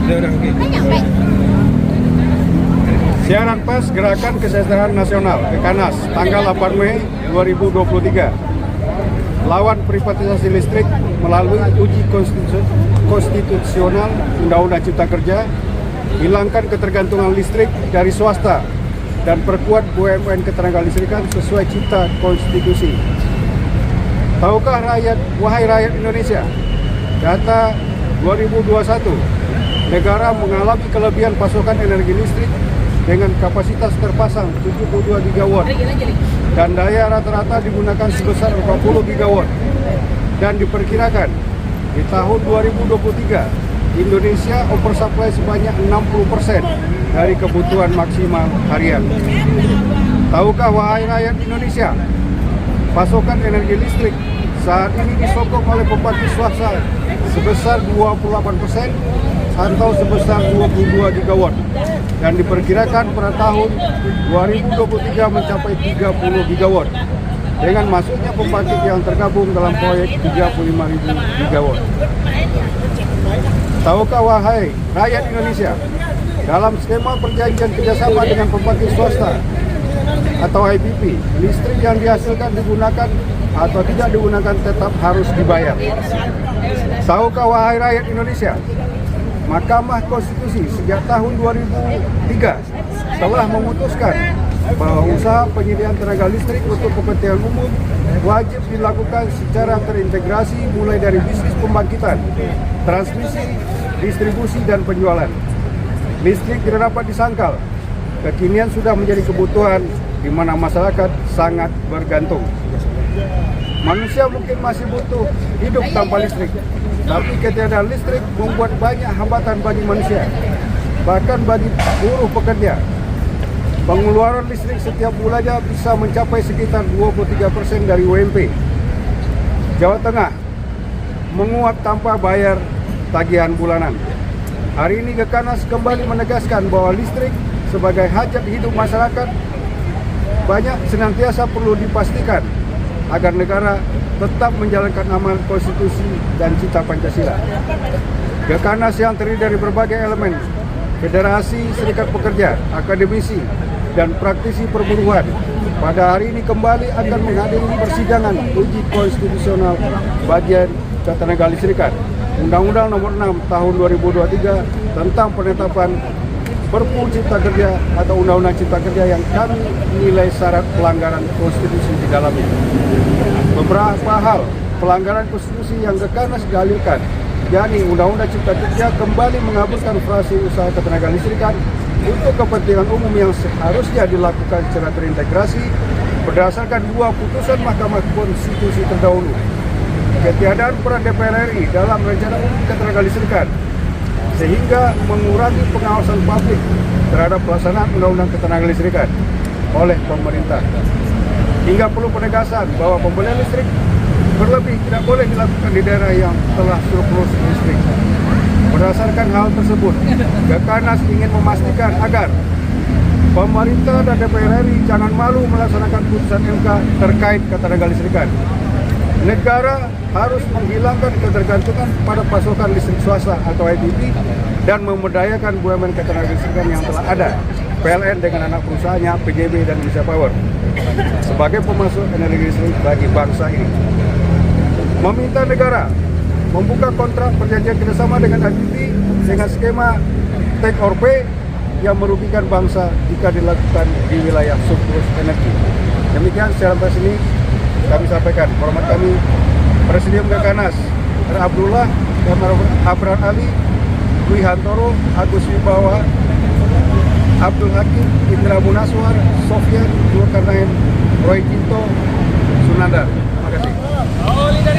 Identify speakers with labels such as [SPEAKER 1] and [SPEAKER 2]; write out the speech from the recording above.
[SPEAKER 1] Udah, oke. Siaran pers Gerakan Kesejahteraan Nasional Gekanas tanggal 8 Mei 2023. Lawan privatisasi listrik melalui uji konstitusional Undang-Undang Cipta Kerja, hilangkan ketergantungan listrik dari swasta, dan perkuat BUMN ketenagalistrikan sesuai cipta konstitusi. Tahukah wahai rakyat Indonesia, data 2021, negara mengalami kelebihan pasokan energi listrik dengan kapasitas terpasang 72 gigawatt dan daya rata-rata digunakan sebesar 40 gigawatt. Dan diperkirakan di tahun 2023 Indonesia oversupply sebanyak 60% dari kebutuhan maksimal harian. Tahukah wahai rakyat Indonesia, pasokan energi listrik saat ini disokong oleh pembangkit swasta sebesar 28% atau sebesar 22 gigawatt, dan diperkirakan pada tahun 2023 mencapai 30 gigawatt dengan masuknya pembangkit yang tergabung dalam proyek 35.000 gigawatt. Tahukah wahai rakyat Indonesia, dalam skema perjanjian kerjasama dengan pembangkit swasta atau IPP, listrik yang dihasilkan digunakan atau tidak digunakan tetap harus dibayar. Tahukah wahai rakyat Indonesia, Mahkamah Konstitusi sejak tahun 2003 telah memutuskan bahwa usaha penyediaan tenaga listrik untuk kepentingan umum wajib dilakukan secara terintegrasi mulai dari bisnis pembangkitan, transmisi, distribusi, dan penjualan. Listrik tidak dapat disangkal, kekinian sudah menjadi kebutuhan di mana masyarakat sangat bergantung. Manusia mungkin masih butuh hidup tanpa listrik, tapi ketiadaan listrik membuat banyak hambatan bagi manusia, bahkan bagi buruh pekerja. Pengeluaran listrik setiap bulannya bisa mencapai sekitar 23% dari UMP. Jawa Tengah menguap tanpa bayar tagihan bulanan. Hari ini Gekanas kembali menegaskan bahwa listrik sebagai hajat hidup masyarakat banyak senantiasa perlu dipastikan agar negara tetap menjalankan amanat konstitusi dan cita Pancasila. Gekanas yang terdiri dari berbagai elemen, federasi, serikat pekerja, akademisi, dan praktisi perburuhan, pada hari ini kembali akan menghadiri persidangan uji konstitusional bagian ketenagalistrikan Undang-Undang Nomor 6 Tahun 2023 tentang penetapan Perpu Cipta Kerja atau Undang-Undang Cipta Kerja yang kami nilai syarat pelanggaran konstitusi di dalamnya. Beberapa hal pelanggaran konstitusi yang Gekanas dalilkan, yakni Undang-Undang Cipta Kerja kembali mengabulkan frase usaha ketenagalistrikan untuk kepentingan umum yang seharusnya dilakukan secara terintegrasi berdasarkan dua putusan Mahkamah Konstitusi terdahulu. Ketiadaan peran DPR RI dalam rencana umum ketenagalistrikan sehingga mengurangi pengawasan publik terhadap pelaksanaan Undang-Undang Ketenagalistrikan oleh pemerintah. Hingga perlu penegasan bahwa pembelian listrik berlebih tidak boleh dilakukan di daerah yang telah surplus listrik. Berdasarkan hal tersebut, Gekanas ingin memastikan agar pemerintah dan DPR RI jangan malu melaksanakan putusan MK terkait ketenagalistrikan. Negara harus menghilangkan ketergantungan pada pasokan listrik swasta atau IPP dan memberdayakan BUMN ketenagalistrikan yang telah ada, PLN dengan anak perusahaannya PGB dan Indonesia Power, sebagai pemasok energi listrik bagi bangsa ini. Meminta negara membuka kontrak perjanjian kerjasama dengan IPP dengan skema take or pay yang merugikan bangsa jika dilakukan di wilayah surplus energi. Demikian siaran pers ini kami sampaikan. Hormat kami Presidium Gekanas, Abdullah, Abraham Ali, Dwi Hantoro, Agus Wibawa, Abdul Hakim, Indra Munaswar, Sofyan, Zulkarnain, Roy Cinto, Sunandar. Terima kasih.